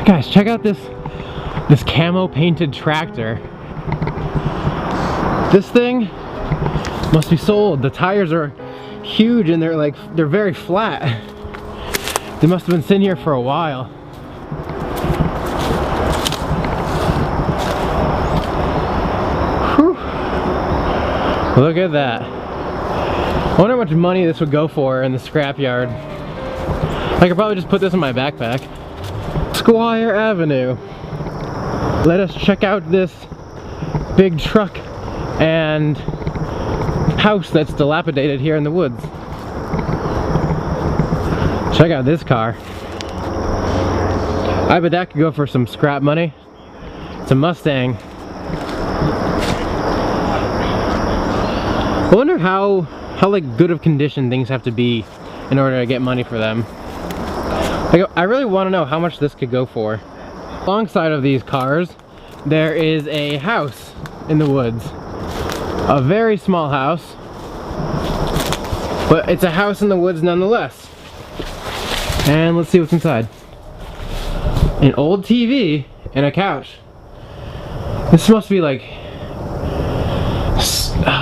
Guys, check out this camo painted tractor. This thing must be so old. The tires are huge and they're very flat. They must have been sitting here for a while. Whew. Look at that. I wonder how much money this would go for in the scrapyard. I could probably just put this in my backpack. Squire Avenue. Let us check out this big truck and house that's dilapidated here in the woods. Check out this car. I bet that could go for some scrap money. It's a Mustang. I wonder how like good of condition things have to be in order to get money for them. Like, I really want to know how much this could go for. Alongside of these cars, there is a house in the woods. A very small house, but it's a house in the woods nonetheless. And let's see what's inside. An old TV and a couch. This must be like,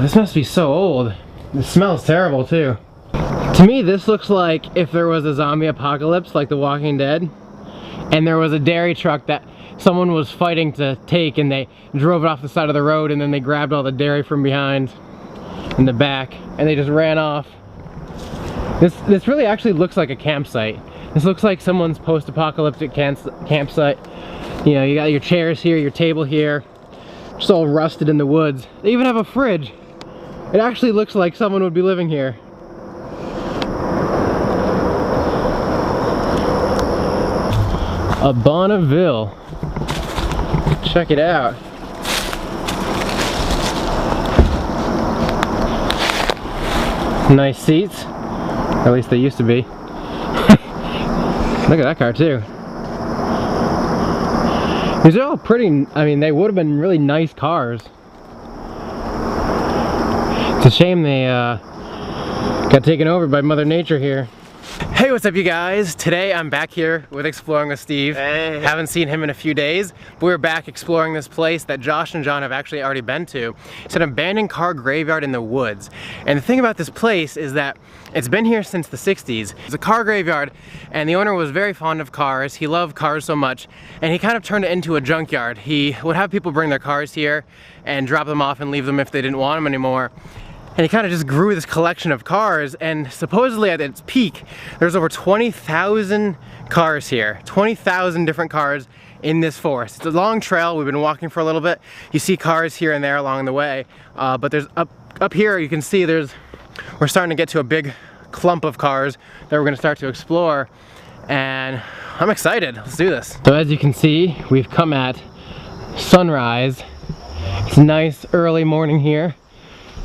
this must be so old. It smells terrible too. To me, this looks like if there was a zombie apocalypse like The Walking Dead, and there was a dairy truck that someone was fighting to take, and they drove it off the side of the road, and then they grabbed all the dairy from behind in the back and they just ran off. This really actually looks like a campsite. This looks like someone's post-apocalyptic campsite. You know, you got your chairs here, your table here, just all rusted in the woods. They even have a fridge. It actually looks like someone would be living here. A Bonneville. Check it out. Nice seats. Or at least they used to be. Look at that car too. These are all pretty, I mean, they would have been really nice cars. It's a shame they got taken over by Mother Nature here. Hey, what's up you guys? Today I'm back here with Exploring with Steve. Hey. Haven't seen him in a few days, but we're back exploring this place that Josh and John have actually already been to. It's an abandoned car graveyard in the woods. And the thing about this place is that it's been here since the 60s. It's a car graveyard, and the owner was very fond of cars. He loved cars so much, and he kind of turned it into a junkyard. He would have people bring their cars here and drop them off and leave them if they didn't want them anymore. And he kind of just grew this collection of cars, and supposedly at its peak, there's over 20,000 cars here. 20,000 different cars in this forest. It's a long trail. We've been walking for a little bit. You see cars here and there along the way, but there's up here you can see we're starting to get to a big clump of cars that we're going to start to explore, and I'm excited. Let's do this. So as you can see, we've come at sunrise. It's a nice early morning here.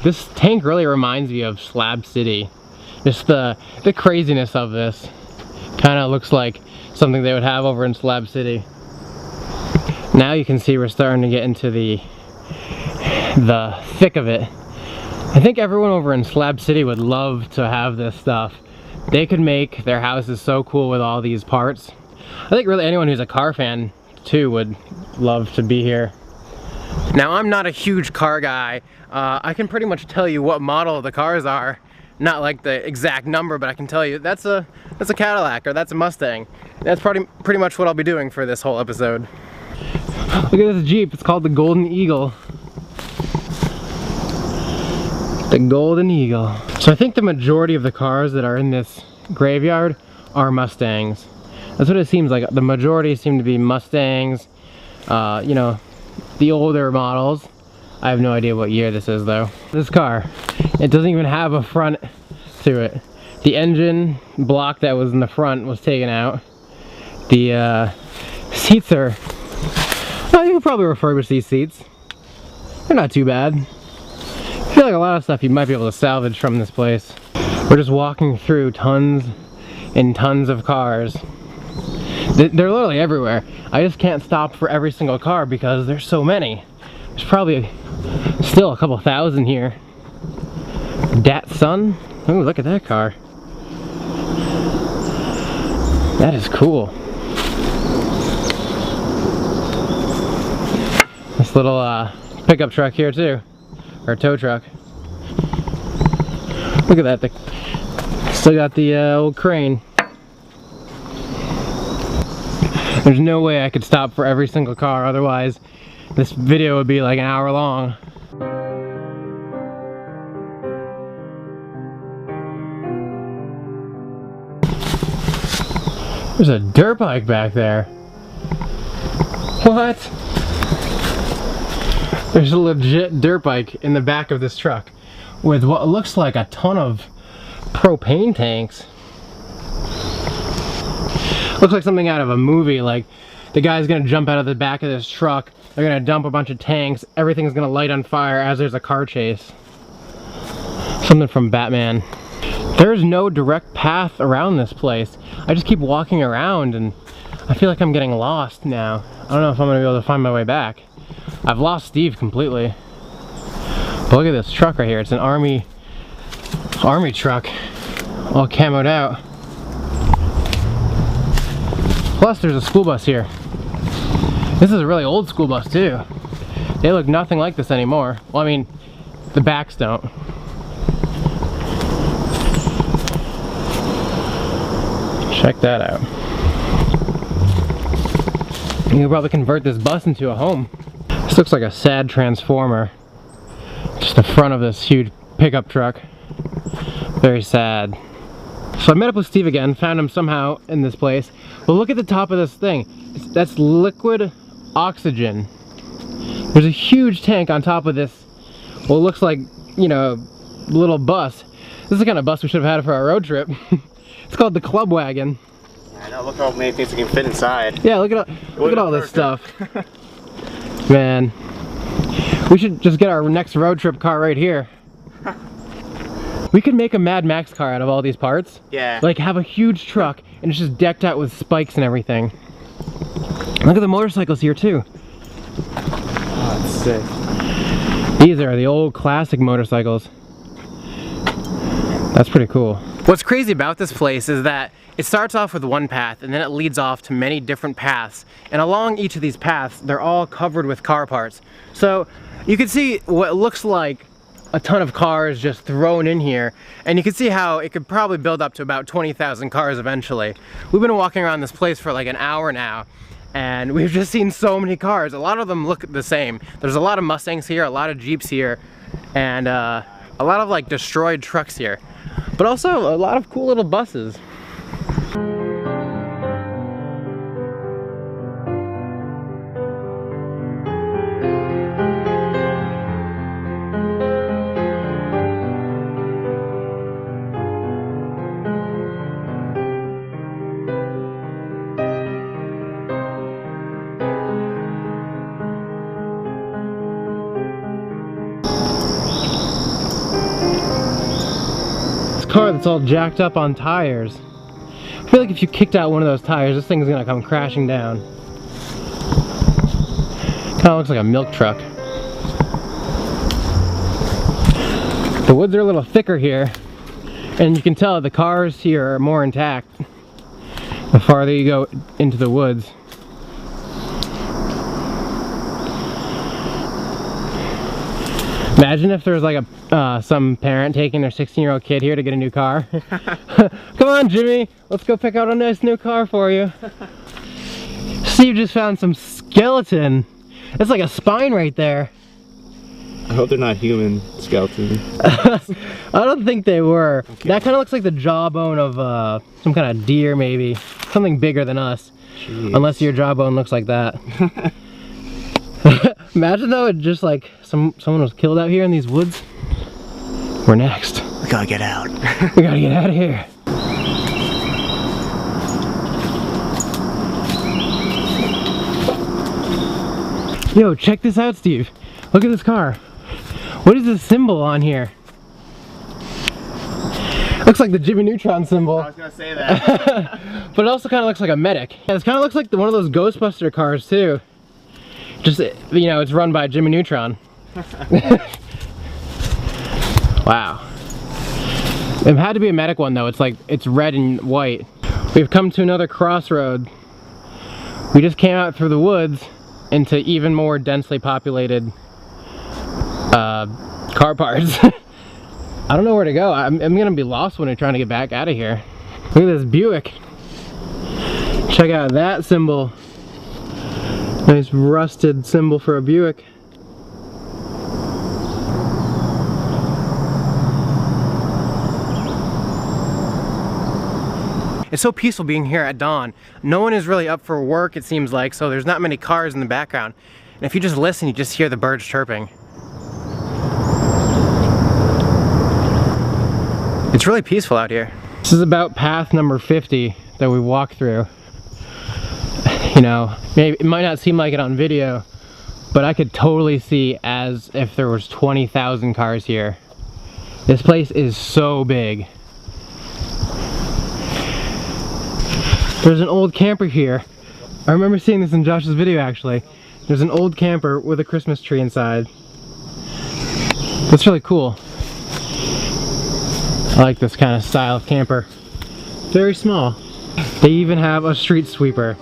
This tank really reminds me of Slab City. Just the craziness of this kind of looks like something they would have over in Slab City. Now you can see we're starting to get into the thick of it. I think everyone over in Slab City would love to have this stuff. They could make their houses so cool with all these parts. I think really anyone who's a car fan too would love to be here. Now, I'm not a huge car guy. I can pretty much tell you what model the cars are. Not like the exact number, but I can tell you that's a Cadillac or that's a Mustang. That's pretty much what I'll be doing for this whole episode. Look at this Jeep. It's called the Golden Eagle. The Golden Eagle. So I think the majority of the cars that are in this graveyard are Mustangs. That's what it seems like. The majority seem to be Mustangs. You know, the older models. I have no idea what year this is though. This car, it doesn't even have a front to it. The engine block that was in the front was taken out. The seats are, well, you can probably refurbish these seats. They're not too bad. I feel like a lot of stuff you might be able to salvage from this place. We're just walking through tons and tons of cars. They're literally everywhere. I just can't stop for every single car because there's so many. There's probably still a couple thousand here. Datsun. Oh, look at that car. That is cool. This little pickup truck here too, or tow truck. Look at that, still got the old crane. There's no way I could stop for every single car, otherwise this video would be like an hour long. There's a dirt bike back there. What? There's a legit dirt bike in the back of this truck with what looks like a ton of propane tanks. Looks like something out of a movie, like the guy's gonna jump out of the back of this truck, they're gonna dump a bunch of tanks, everything's gonna light on fire as there's a car chase. Something from Batman. There's no direct path around this place. I just keep walking around and I feel like I'm getting lost now. I don't know if I'm gonna be able to find my way back. I've lost Steve completely. But look at this truck right here. It's an army truck, all camoed out. Plus there's a school bus here. This is a really old school bus too. They look nothing like this anymore. Well, I mean, the backs don't. Check that out. You could probably convert this bus into a home. This looks like a sad transformer. Just the front of this huge pickup truck. Very sad. So I met up with Steve again, found him somehow in this place. But look at the top of this thing. That's liquid oxygen. There's a huge tank on top of this, well, it looks like, you know, little bus. This is the kind of bus we should have had for our road trip. It's called the Club Wagon. I know, look how many things we can fit inside. Yeah, look at all this stuff. Man, we should just get our next road trip car right here. We could make a Mad Max car out of all these parts. Yeah. Like have a huge truck and it's just decked out with spikes and everything. Look at the motorcycles here too. Oh, that's sick. These are the old classic motorcycles. That's pretty cool. What's crazy about this place is that it starts off with one path and then it leads off to many different paths. And along each of these paths, they're all covered with car parts. So you can see what looks like a ton of cars just thrown in here, and you can see how it could probably build up to about 20,000 cars eventually. We've been walking around this place for like an hour now, and we've just seen so many cars. A lot of them look the same. There's a lot of Mustangs here, a lot of Jeeps here, and a lot of like destroyed trucks here, but also a lot of cool little buses. Car that's all jacked up on tires. I feel like if you kicked out one of those tires, this thing's gonna come crashing down. Kinda looks like a milk truck. The woods are a little thicker here, and you can tell the cars here are more intact the farther you go into the woods. Imagine if there was like some parent taking their 16-year-old kid here to get a new car. Come on, Jimmy, let's go pick out a nice new car for you. Steve just found some skeleton. That's like a spine right there. I hope they're not human skeletons. I don't think they were. Okay. That kind of looks like the jawbone of some kind of deer, maybe. Something bigger than us. Jeez. Unless your jawbone looks like that. Imagine though, it just like someone was killed out here in these woods. We're next. We gotta get out. We gotta get out of here. Yo, check this out, Steve. Look at this car. What is this symbol on here? Looks like the Jimmy Neutron symbol. I was gonna say that. But it also kind of looks like a medic. Yeah, this kind of looks like one of those Ghostbuster cars too. Just, you know, it's run by Jimmy Neutron. Wow. It had to be a medic one though. It's like, it's red and white. We've come to another crossroad. We just came out through the woods into even more densely populated car parts. I don't know where to go. I'm gonna be lost when I'm trying to get back out of here. Look at this Buick. Check out that symbol. Nice rusted symbol for a Buick. It's so peaceful being here at dawn. No one is really up for work, it seems like, so there's not many cars in the background. And if you just listen, you just hear the birds chirping. It's really peaceful out here. This is about path number 50 that we walked through. You know, maybe it might not seem like it on video, but I could totally see as if there was 20,000 cars here. This place is so big. There's an old camper here. I remember seeing this in Josh's video actually. There's an old camper with a Christmas tree inside. That's really cool. I like this kind of style of camper. Very small. They even have a street sweeper.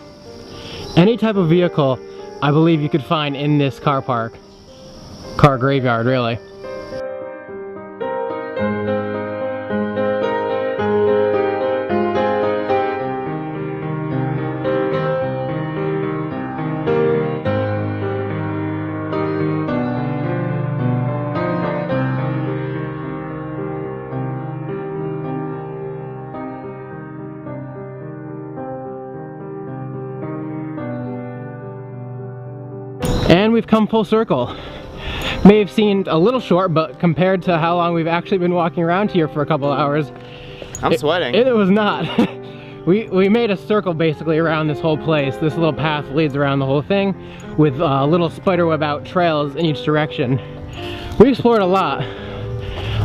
Any type of vehicle I believe you could find in this car park. Car graveyard, really. And we've come full circle. May have seemed a little short, but compared to how long we've actually been walking around here for a couple of hours, I'm sweating. It was not. we made a circle basically around this whole place. This little path leads around the whole thing with little spiderweb out trails in each direction. We explored a lot.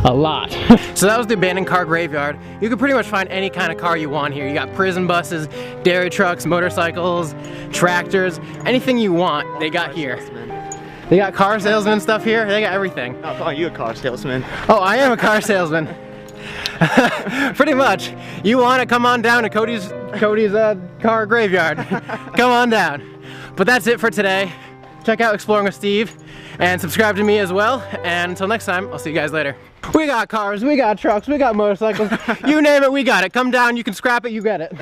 A lot. So that was the abandoned car graveyard. You can pretty much find any kind of car you want here. You got prison buses, dairy trucks, motorcycles, tractors, anything you want, they got here. They got car salesman stuff here. They got everything. I'm calling you a car salesman. Oh, I am a car salesman. Pretty much. You want to come on down to Cody's car graveyard. Come on down. But that's it for today. Check out Exploring with Steve and subscribe to me as well. And until next time, I'll see you guys later. We got cars, we got trucks, we got motorcycles. You name it, we got it. Come down, you can scrap it, you get it.